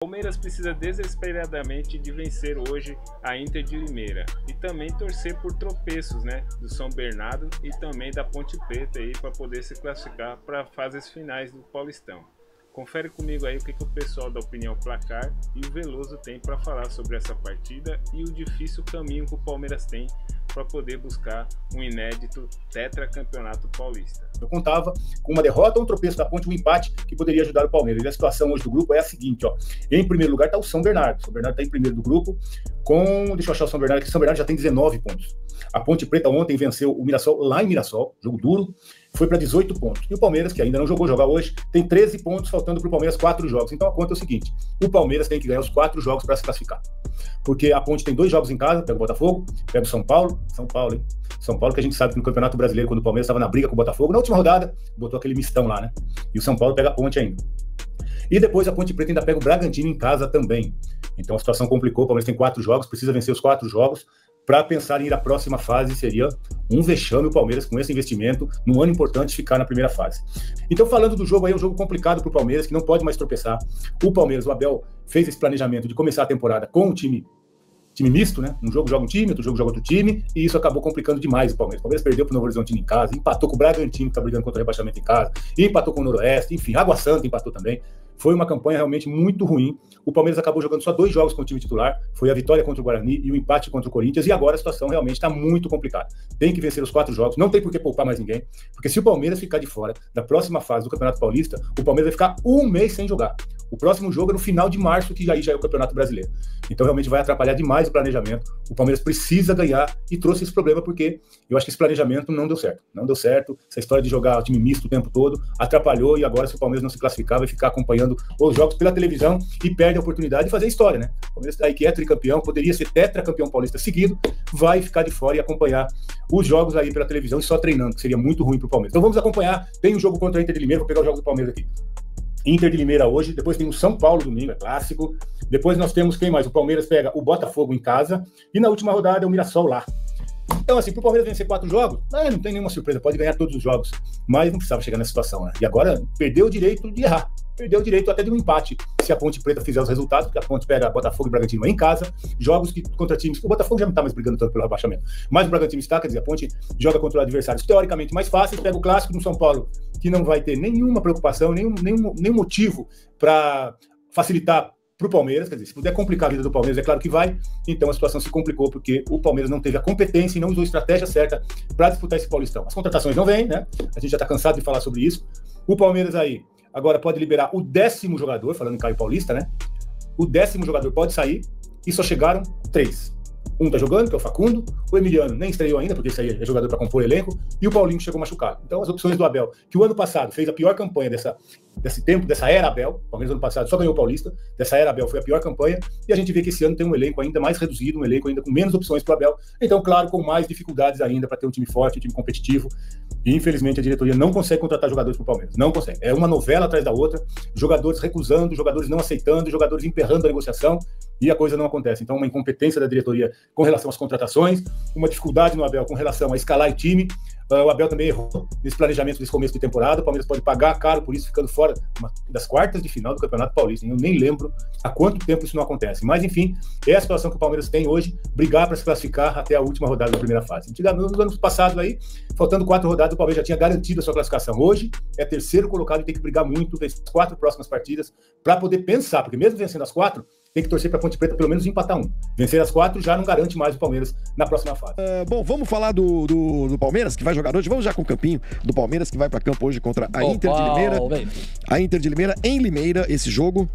O Palmeiras precisa desesperadamente de vencer hoje a Inter de Limeira e também torcer por tropeços, né, do São Bernardo e também da Ponte Preta aí para poder se classificar para fases finais do Paulistão. Confere comigo aí o que o pessoal da Opinião Placar e o Veloso tem para falar sobre essa partida e o difícil caminho que o Palmeiras tem para poder buscar um inédito tetracampeonato paulista. Eu contava com uma derrota, um tropeço da Ponte, um empate que poderia ajudar o Palmeiras. E a situação hoje do grupo é a seguinte, ó. Em primeiro lugar está o São Bernardo. O São Bernardo está em primeiro do grupo com... Deixa eu achar o São Bernardo, que o São Bernardo já tem 19 pontos. A Ponte Preta ontem venceu o Mirassol lá em Mirassol, jogo duro, foi para 18 pontos. E o Palmeiras, que ainda não jogou, joga hoje, tem 13 pontos, faltando para o Palmeiras 4 jogos. Então a conta é o seguinte, o Palmeiras tem que ganhar os 4 jogos para se classificar. Porque a Ponte tem 2 jogos em casa, pega o Botafogo, pega o São Paulo, hein? São Paulo, que a gente sabe que no Campeonato Brasileiro, quando o Palmeiras estava na briga com o Botafogo, na última rodada, botou aquele mistão lá, né? E o São Paulo pega a Ponte ainda. E depois a Ponte Preta ainda pega o Bragantino em casa também. Então a situação complicou, o Palmeiras tem 4 jogos, precisa vencer os 4 jogos. Para pensar em ir à próxima fase, seria um vexame o Palmeiras, com esse investimento, num ano importante, ficar na primeira fase. Então, falando do jogo aí, é um jogo complicado para o Palmeiras, que não pode mais tropeçar. O Palmeiras, o Abel, fez esse planejamento de começar a temporada com um time misto, né? Um jogo joga um time, outro jogo joga outro time, e isso acabou complicando demais o Palmeiras. O Palmeiras perdeu para o Novo Horizontino em casa, empatou com o Bragantino, que está brigando contra o rebaixamento em casa, e empatou com o Noroeste, enfim, Água Santa empatou também. Foi uma campanha realmente muito ruim. O Palmeiras acabou jogando só 2 jogos com o time titular, foi a vitória contra o Guarani e o empate contra o Corinthians, e agora a situação realmente está muito complicada. Tem que vencer os 4 jogos, não tem por que poupar mais ninguém, porque se o Palmeiras ficar de fora da próxima fase do Campeonato Paulista, o Palmeiras vai ficar um mês sem jogar. O próximo jogo é no final de março, que aí já é o Campeonato Brasileiro. Então realmente vai atrapalhar demais o planejamento. O Palmeiras precisa ganhar e trouxe esse problema porque eu acho que esse planejamento não deu certo. Não deu certo, essa história de jogar o time misto o tempo todo atrapalhou, e agora se o Palmeiras não se classificar, vai ficar acompanhando os jogos pela televisão e perde a oportunidade de fazer história, né? O Palmeiras aí que é tricampeão, poderia ser tetracampeão paulista seguido, vai ficar de fora e acompanhar os jogos aí pela televisão e só treinando, que seria muito ruim para o Palmeiras. Então vamos acompanhar, tem um jogo contra a Inter de Limeira, vou pegar os jogos do Palmeiras aqui. Inter de Limeira hoje, depois tem o São Paulo domingo, é clássico, depois nós temos quem mais? O Palmeiras pega o Botafogo em casa, e na última rodada é o Mirassol lá. Então assim, pro Palmeiras vencer 4 jogos, não tem nenhuma surpresa, pode ganhar todos os jogos, mas não precisava chegar nessa situação, né? E agora perdeu o direito de errar, perdeu o direito até de um empate, se a Ponte Preta fizer os resultados, porque a Ponte pega Botafogo e Bragantino em casa, jogos que contra times, o Botafogo já não está mais brigando tanto pelo rebaixamento, mas o Bragantino está, quer dizer, a Ponte joga contra adversários teoricamente mais fáceis, pega o clássico do São Paulo, que não vai ter nenhuma preocupação, nenhum motivo para facilitar para o Palmeiras, quer dizer, se puder complicar a vida do Palmeiras, é claro que vai, então a situação se complicou, porque o Palmeiras não teve a competência e não usou a estratégia certa para disputar esse Paulistão. As contratações não vêm, né? A gente já está cansado de falar sobre isso. O Palmeiras aí agora pode liberar o 10º jogador, falando em Caio Paulista, né? O 10º jogador pode sair e só chegaram 3. Um tá jogando, que é o Facundo, o Emiliano nem estreou ainda, porque esse aí é jogador para compor elenco, e o Paulinho chegou machucado. Então as opções do Abel, que o ano passado fez a pior campanha desse tempo, dessa era Abel, o Palmeiras ano passado só ganhou o Paulista, dessa era Abel foi a pior campanha, e a gente vê que esse ano tem um elenco ainda mais reduzido, um elenco ainda com menos opções para o Abel, então claro, com mais dificuldades ainda para ter um time forte, um time competitivo, e infelizmente a diretoria não consegue contratar jogadores para o Palmeiras, não consegue. É uma novela atrás da outra, jogadores recusando, jogadores não aceitando, jogadores emperrando a negociação, e a coisa não acontece. Então uma incompetência da diretoria com relação às contratações, uma dificuldade no Abel com relação a escalar o time. O Abel também errou nesse planejamento desse começo de temporada. O Palmeiras pode pagar caro por isso, ficando fora das quartas de final do Campeonato Paulista. Eu nem lembro há quanto tempo isso não acontece. Mas, enfim, é a situação que o Palmeiras tem hoje, brigar para se classificar até a última rodada da primeira fase. Nos anos passados aí, faltando 4 rodadas, o Palmeiras já tinha garantido a sua classificação. Hoje é 3º colocado e tem que brigar muito nas 4 próximas partidas para poder pensar, porque mesmo vencendo as 4, tem que torcer para a Ponte Preta pelo menos empatar 1. Vencer as 4 já não garante mais o Palmeiras na próxima fase. Bom, vamos falar do Palmeiras, que vai jogar hoje. Vamos já com o campinho do Palmeiras, que vai para campo hoje contra a Inter de Limeira. A Inter de Limeira em Limeira, esse jogo.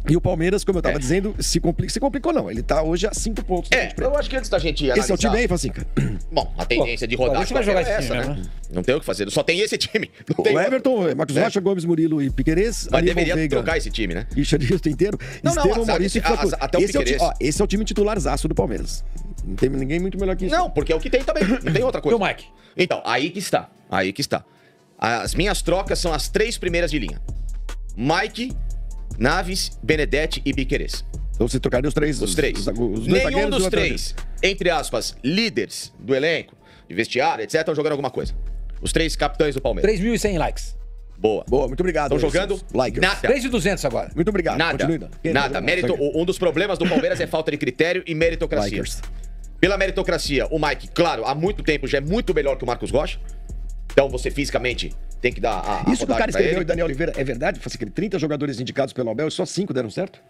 E o Palmeiras, como eu tava dizendo, se complicou não. Ele tá hoje a 5 pontos. Eu acho que antes da gente analisar... Esse é o time aí, Facinca? Bom, a tendência de rodar vai jogar esse essa, time, né? Não tem o que fazer, só tem esse time. O Everton, Marcos Rocha, Gomes, Murilo e Piquerez. Mas deveria trocar esse time, né? E Xadista inteiro. Estevam, Maurício e Flaco. Até o Piquerez. Esse é o time titularzaço do Palmeiras. Não tem ninguém muito melhor que isso. Não, porque é o que tem também. Não tem outra coisa. Então, Mike. Então, aí que está. As minhas trocas são as 3 primeiras de linha. Mike, Naves, Benedetti e Piquerez. Então você trocaria os 3? Os 3. Nenhum dos 3, entre aspas, líderes do elenco, de vestiário, etc., estão jogando alguma coisa. Os 3 capitães do Palmeiras. 3.100 likes. Boa. Boa, muito obrigado. Estão jogando? Nada. 3.200 agora. Muito obrigado. Nada. Nada. Mérito, um dos problemas do Palmeiras é falta de critério e meritocracia. Lakers. Pela meritocracia, o Mike, claro, há muito tempo já é muito melhor que o Marcos Rocha. Então você fisicamente tem que dar a Isso que o cara escreveu, e Daniel Oliveira, é verdade? Assim, 30 jogadores indicados pelo Abel e só 5 deram certo?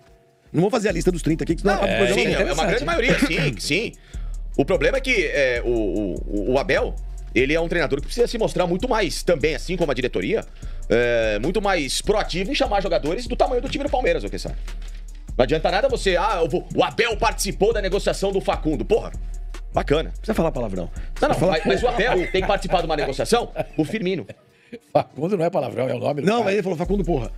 Não vamos fazer a lista dos 30 aqui, que senão acaba o programa. Sim, é uma grande maioria, sim. O problema é que o Abel, ele é um treinador que precisa se mostrar muito mais também, assim como a diretoria, muito mais proativo em chamar jogadores do tamanho do time do Palmeiras, ok, sabe? Não adianta nada você, o Abel participou da negociação do Facundo. Porra, bacana. Não precisa falar palavrão. Mas o Abel tem que participar de uma negociação? O Firmino. Facundo não é palavrão, é o nome do Não, mas ele falou Facundo, porra.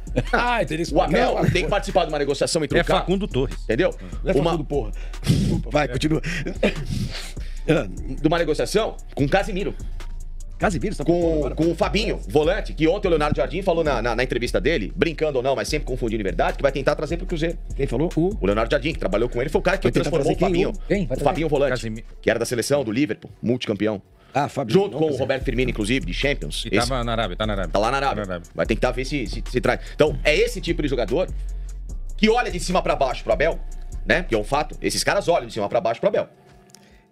Entendi. O Abel tem que participar de uma negociação entre o cara. É Facundo Torres. Entendeu? Não é Facundo, porra. Vai, continua. De uma negociação com o Casimiro. Casimiro, tá com o Fabinho, volante, que ontem o Leonardo Jardim falou na entrevista dele, brincando ou não, mas sempre confundindo de verdade, que vai tentar trazer pro Cruzeiro. Quem falou? O Leonardo Jardim, que trabalhou com ele, foi o cara que transformou o Fabinho. O Fabinho volante, Casimiro. Que era da seleção do Liverpool, multicampeão. Fabinho. Junto com o Roberto Firmino, inclusive, de Champions. E tava na Arábia, tá na Arábia. Tá lá na Arábia. Vai tentar ver se traz. Então, é esse tipo de jogador que olha de cima pra baixo pro Abel, né? Que é um fato. Esses caras olham de cima pra baixo pro Abel.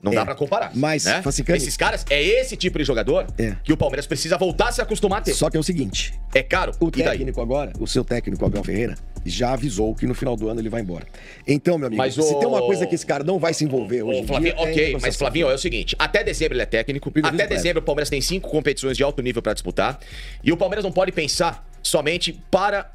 Não dá pra comparar. Mas, né? Esses caras, é esse tipo de jogador que o Palmeiras precisa voltar a se acostumar a ter. Só que é o seguinte. É caro. O técnico agora, o seu técnico, Abel Ferreira, já avisou que no final do ano ele vai embora. Então, meu amigo, se tem uma coisa que esse cara não vai se envolver hoje Flavinho, mas Flavinho, é o seguinte, até dezembro ele é técnico, até dezembro o Palmeiras tem 5 competições de alto nível pra disputar, e o Palmeiras não pode pensar somente para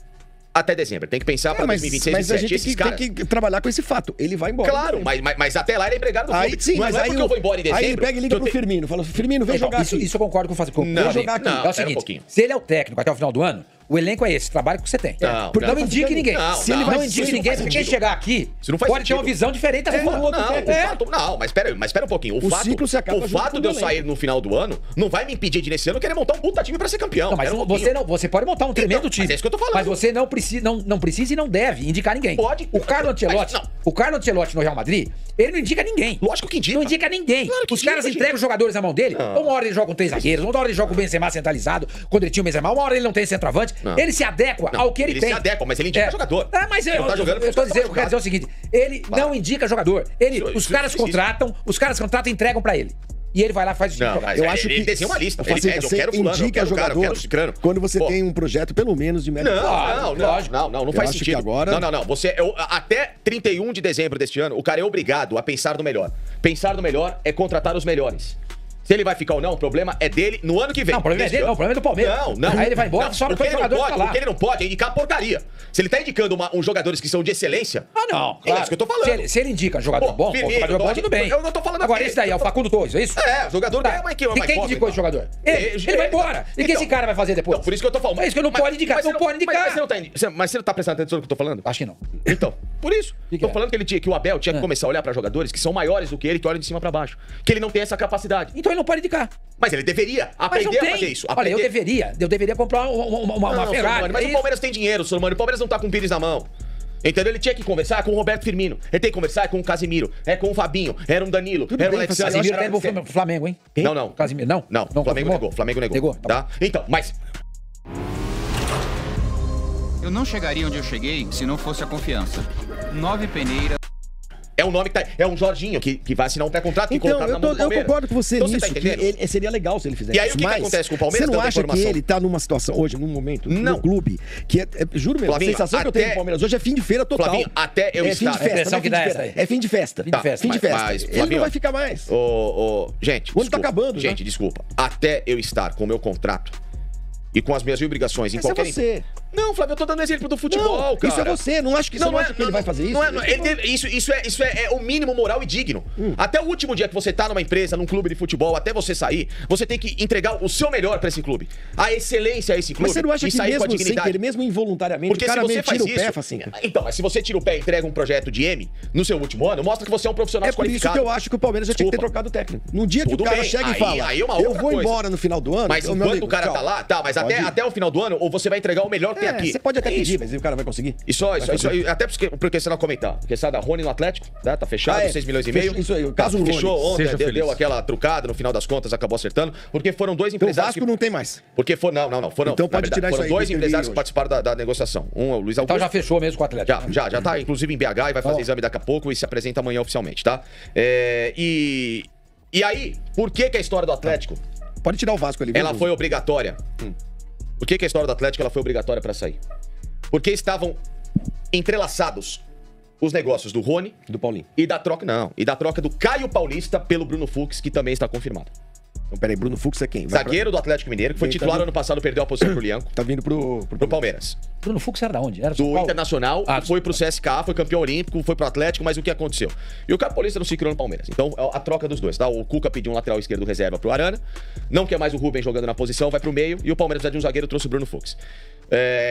até dezembro, tem que pensar para 2026, mas 2027. A gente tem que trabalhar com esse fato, ele vai embora. Claro, mas até lá ele é empregado do clube. Aí, sim, não é porque eu vou embora em dezembro. Aí ele pega e liga pro Firmino, fala, Firmino, vem jogar aqui. Isso eu concordo com o Fazio. Não, jogar aqui. É o seguinte, se ele é o técnico até o final do ano, o elenco é esse, trabalho que você tem. Não indique ninguém. Se ele não indique ninguém, porque quem chegar aqui pode ter uma visão diferente da mas espera um pouquinho. O fato de eu sair no final do ano não vai me impedir de nesse ano querer montar um puta time pra ser campeão. Não, mas você pode montar um tremendo time. Mas é isso que eu tô falando. Mas você não precisa e não deve indicar ninguém. Pode. O Carlo Ancelotti no Real Madrid, ele não indica ninguém. Lógico que indica. Não indica ninguém. Os caras entregam os jogadores na mão dele. Uma hora ele joga com 3 zagueiros, uma hora ele joga com o Benzema centralizado, quando ele tinha o Benzema, uma hora ele não tem centroavante. Ele se adequa ao que ele tem. Ele se adequa, mas ele indica jogador. Mas eu tô dizendo, eu quero dizer o seguinte, ele não indica jogador. Os caras contratam e entregam pra ele. E ele vai lá e faz o time jogar. Eu acho que ele desenha uma lista. Ele pede, eu quero fulano, indica jogador quando você tem um projeto pelo menos de médio prazo. Não faz sentido. Agora... Não. Até 31 de dezembro deste ano, o cara é obrigado a pensar no melhor. Pensar no melhor é contratar os melhores. Se ele vai ficar ou não, o problema é dele no ano que vem. Não, o problema é dele, não, o problema é do Palmeiras. Não. Aí ele vai embora, só porque o jogador tá lá. O que ele não pode é indicar porcaria. Se ele tá indicando uns jogadores que são de excelência... Não, claro. É isso que eu tô falando. Se ele indica jogador bom, jogador bom, tudo bem. Eu não tô falando agora, esse daí é o Facundo Torres, é isso? O jogador é mais que E quem indicou esse jogador? Ele vai embora. E o que esse cara vai fazer depois? Por isso que eu tô falando. É isso que eu não pode indicar. Não pode indicar. Mas você não tá prestando atenção no que eu tô falando? Acho que não. Então, por isso. Tô falando que o Abel tinha que começar a olhar pra jogadores que são maiores do que ele, que olham de cima pra baixo. Que ele não tem essa capacidade. Então ele não pode indicar. Mas ele deveria aprender a fazer isso. Olha, eu deveria comprar uma Ferrari. Mas o Palmeiras tem dinheiro, Solomano. O Palmeiras não tá com o Pires na mão. Entendeu? Ele tinha que conversar com o Roberto Firmino. Ele tem que conversar com o Casimiro. Com o Fabinho. Era um Danilo. Era um Alexandre. Casimiro tá indo pro Flamengo, hein? Não. Casimiro, não? Não, Flamengo negou. Tá? Então, mas... Eu não chegaria onde eu cheguei se não fosse a confiança. 9 peneiras. É um nome que tá. É um Jorginho que vai assinar um pré-contrato e colocar na mão do Palmeiras. Eu concordo com você então, nisso, tá que seria legal se ele fizesse. E aí o que acontece com o Palmeiras? Você não acha que ele tá numa situação hoje, num momento, no clube, que juro mesmo, Flavinho, a sensação que eu tenho do Palmeiras hoje é fim de feira total. Flavinho, até eu estar... É fim de festa. Fim de festa. Mas, ele não vai ficar mais. Gente, o ano tá acabando, gente, desculpa. Até eu estar com o meu contrato e com as minhas obrigações em qualquer... Não, Flávio, eu tô dando exemplo do futebol, cara. Isso é você, não acho que ele vai fazer isso. Isso é o mínimo moral e digno. Até o último dia que você tá numa empresa, num clube de futebol, até você sair, você tem que entregar o seu melhor pra esse clube. A excelência a esse clube. Mas você não acha que mesmo sem querer, mesmo involuntariamente, porque o cara se você tira faz o pé, Facinha? Então, mas se você tira o pé e entrega um projeto de M no seu último ano, mostra que você é um profissional qualificado. É por isso que eu acho que o Palmeiras já tinha que ter trocado o técnico. No dia que o cara chega e fala, eu vou embora no final do ano... Mas enquanto o cara tá lá, mas até o final do ano, ou você vai entregar o melhor tem aqui. Você pode até pedir, mas o cara vai conseguir. E só até porque você não comentar. Porque sai da Rony no Atlético, tá fechado, 6 milhões e meio. Isso aí, o caso Rony. Fechou ontem, deu aquela trucada, no final das contas acabou acertando, porque foram dois empresários. O Vasco não tem mais. Porque não. Foram, então pode tirar isso aí. Foram dois empresários que participaram da negociação. Um é o Luiz Augusto. Então já fechou mesmo com o Atlético. Já tá, inclusive em BH, e vai fazer exame daqui a pouco e se apresenta amanhã oficialmente, tá? E aí, por que a história do Atlético... Pode tirar o Vasco ali. Ela foi obrigatória. Por que a história do Atlético ela foi obrigatória para sair? Porque estavam entrelaçados os negócios do Rony, do Paulinho. E da troca do Caio Paulista pelo Bruno Fux, que também está confirmado. Então, peraí, Bruno Fux é quem? Zagueiro do Atlético Mineiro, que foi titular ano passado, perdeu a posição pro Lianco. Tá vindo pro Palmeiras. Bruno Fux era da onde? Era do Internacional, foi pro CSKA, foi campeão olímpico, foi pro Atlético, mas o que aconteceu? E o Caio Paulista não se criou no Palmeiras. Então, a troca dos dois, tá? O Cuca pediu um lateral esquerdo reserva pro Arana, não quer mais o Rubem jogando na posição, vai pro meio, e o Palmeiras precisa de um zagueiro, trouxe o Bruno Fux.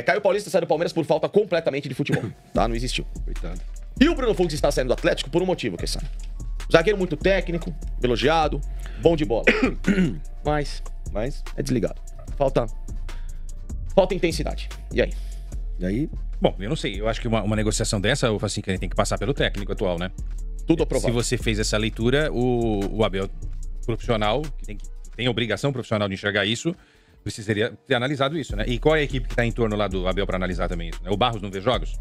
Caio Paulista saiu do Palmeiras por falta completamente de futebol, tá? Não existiu. Coitado. E o Bruno Fux está saindo do Atlético por um motivo, que sabe? Zagueiro muito técnico, elogiado, bom de bola. Mas é desligado. Falta intensidade. E aí? Bom, eu não sei. Eu acho que uma negociação dessa, o Facincani tem que passar pelo técnico atual, né? Tudo aprovado. Se você fez essa leitura, o Abel profissional, que tem a obrigação profissional de enxergar isso, precisaria ter analisado isso, né? E qual é a equipe que está em torno lá do Abel para analisar também isso? Né? O Barros não vê jogos?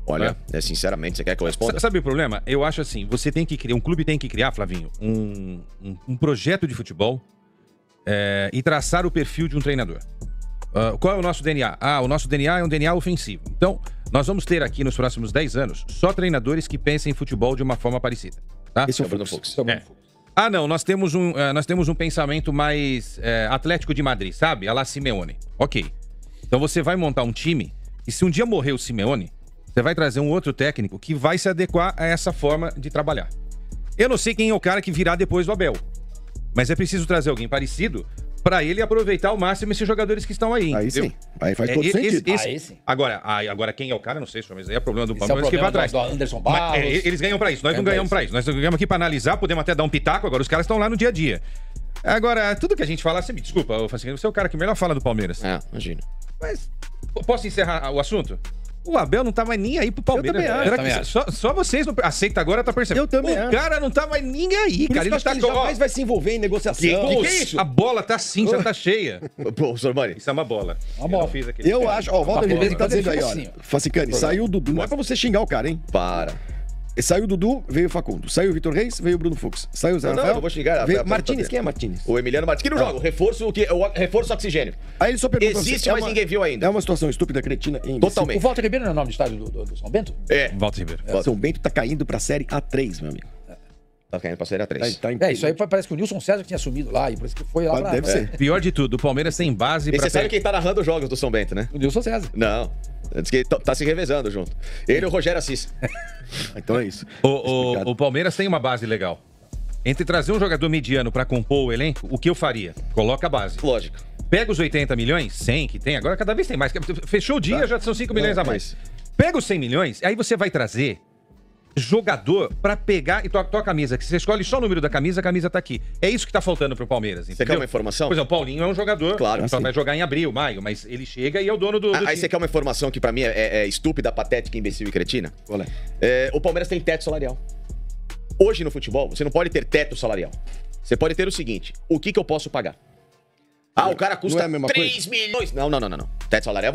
Olha, sinceramente, você quer que eu responda? Sabe o problema? Eu acho assim, você tem que criar, um clube tem que criar, Flavinho, um projeto de futebol e traçar o perfil de um treinador. Qual é o nosso DNA? O nosso DNA é um DNA ofensivo. Então, nós vamos ter aqui nos próximos 10 anos só treinadores que pensem em futebol de uma forma parecida. Tá? Esse é o Bruno Fux. Não, nós temos um pensamento mais Atlético de Madrid, sabe? A la Simeone. Ok. Então você vai montar um time e se um dia morrer o Simeone, você vai trazer um outro técnico que vai se adequar a essa forma de trabalhar. Eu não sei quem é o cara que virá depois do Abel, mas é preciso trazer alguém parecido para ele aproveitar ao máximo esses jogadores que estão aí. Aí entendeu? Sim. Aí faz todo sentido. Aí sim. Agora, quem é o cara, não sei, mas aí é problema do Palmeiras que vai atrás. Anderson Barros. Eles ganham para isso, nós não ganhamos para isso. Nós ganhamos aqui para analisar, podemos até dar um pitaco, agora os caras estão lá no dia a dia. Agora, tudo que a gente fala, você me desculpa, você é o cara que melhor fala do Palmeiras. Imagina. Mas, posso encerrar o assunto? O Abel não tá mais nem aí pro Palmeiras. Eu também acho. Só vocês não aceitam agora, tá percebendo? Eu também acho. O cara não tá mais nem aí, Por cara. Ele tá jamais vai se envolver em negociação. Que é isso? A bola tá sim, já tá cheia. Pô, Sormani. Isso é uma bola. Eu acho, volta a tá dizendo aí, olha. Facincani, saiu o Dudu. Não é pra você xingar o cara, hein? Para. Saiu o Dudu, veio o Facundo. Saiu o Vitor Reis, veio o Bruno Fux. Saiu o Zé Rafael. Não vou xingar. Martínez, quem é Martínez? O Emiliano Martínez, que não joga. O reforço oxigênio. Aí ele só pergunta existe, mas ninguém viu ainda. É uma situação estúpida, cretina. Totalmente. O Walter Ribeiro não é o nome do estádio do São Bento? Walter Ribeiro. São Bento tá caindo pra Série A3, meu amigo. Tá caindo pra Série A3. Isso aí parece que o Nilson César tinha assumido lá, e por isso que foi lá. Deve ser. Pior de tudo, o Palmeiras tem base pra... Você sabe quem tá narrando os jogos do São Bento, né? O Nilson César. Não. Diz que tá se revezando junto. Ele e o Rogério Assis. Então é isso. O Palmeiras tem uma base legal. Entre trazer um jogador mediano pra compor o elenco, o que eu faria? Coloca a base. Lógico. Pega os 80 milhões, 100 que tem, agora cada vez tem mais. Fechou o dia, já são 5 milhões a mais. Pega os 100 milhões, aí você vai trazer jogador pra pegar e tua camisa, que você escolhe só o número da camisa, a camisa tá aqui. É isso que tá faltando pro Palmeiras, entendeu? Você quer uma informação? Por exemplo, o Paulinho é um jogador, claro, só vai jogar em abril, maio, mas ele chega e é o dono do Aí time. você quer uma informação que pra mim é estúpida, patética, imbecil e cretina? Olha. O Palmeiras tem teto salarial. Hoje no futebol, você não pode ter teto salarial. Você pode ter o seguinte, o que eu posso pagar? O cara custa 3 milhões. Não. Teto salarial,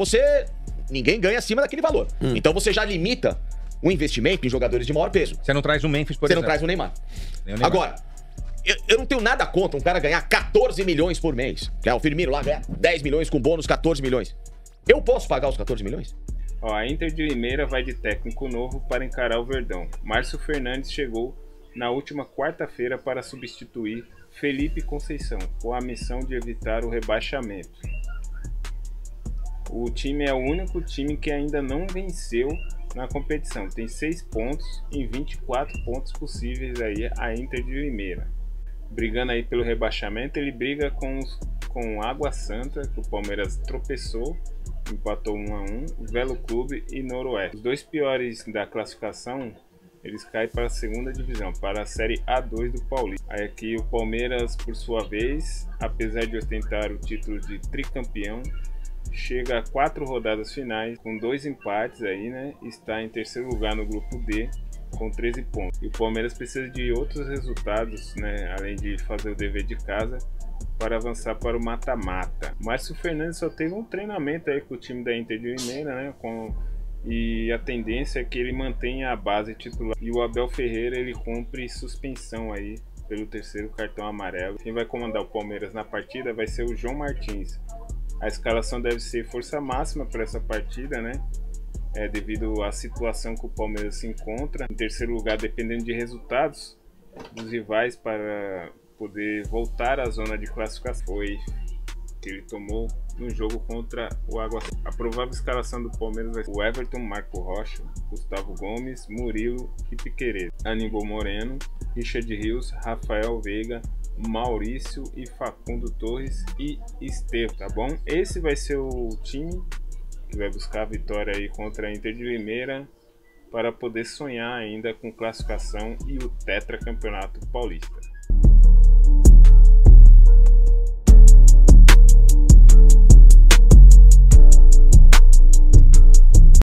ninguém ganha acima daquele valor. Então você já limita o investimento em jogadores de maior peso. Você não traz um Memphis, por exemplo. Você não traz um Neymar. Agora, eu não tenho nada contra um cara ganhar 14 milhões por mês. O Firmino lá ganha 10 milhões com bônus, 14 milhões. Eu posso pagar os 14 milhões? A Inter de Limeira vai de técnico novo para encarar o Verdão. Márcio Fernandes chegou na última quarta-feira para substituir Felipe Conceição, com a missão de evitar o rebaixamento. O time é o único time que ainda não venceu na competição. Tem 6 pontos em 24 pontos possíveis aí a Inter de Limeira. Brigando aí pelo rebaixamento, ele briga com Água Santa, que o Palmeiras tropeçou, empatou 1-1, Velo Clube e Noroeste. Os dois piores da classificação, eles caem para a segunda divisão, para a Série A2 do Paulista. Aí aqui o Palmeiras, por sua vez, apesar de ostentar o título de tricampeão, chega a 4 rodadas finais com 2 empates aí, né? Está em terceiro lugar no grupo D com 13 pontos. E o Palmeiras precisa de outros resultados, né? Além de fazer o dever de casa, para avançar para o mata-mata. Márcio Fernandes só teve um treinamento aí com o time da Inter de Limeira, né? E a tendência é que ele mantenha a base titular. E o Abel Ferreira, ele cumpre suspensão aí pelo terceiro cartão amarelo. Quem vai comandar o Palmeiras na partida vai ser o João Martins. A escalação deve ser força máxima para essa partida, né? Devido à situação que o Palmeiras se encontra. Em terceiro lugar, dependendo de resultados dos rivais para poder voltar à zona de classificação. Foi que ele tomou no jogo contra o Água. A provável escalação do Palmeiras vai ser o Everton, Marco Rocha, Gustavo Gomes, Murilo e Piquerez, Aníbal Moreno, Richard Rios, Rafael Veiga, Maurício e Facundo Torres e Estevam, tá bom? Esse vai ser o time que vai buscar a vitória aí contra a Inter de Limeira para poder sonhar ainda com classificação e o tetracampeonato paulista.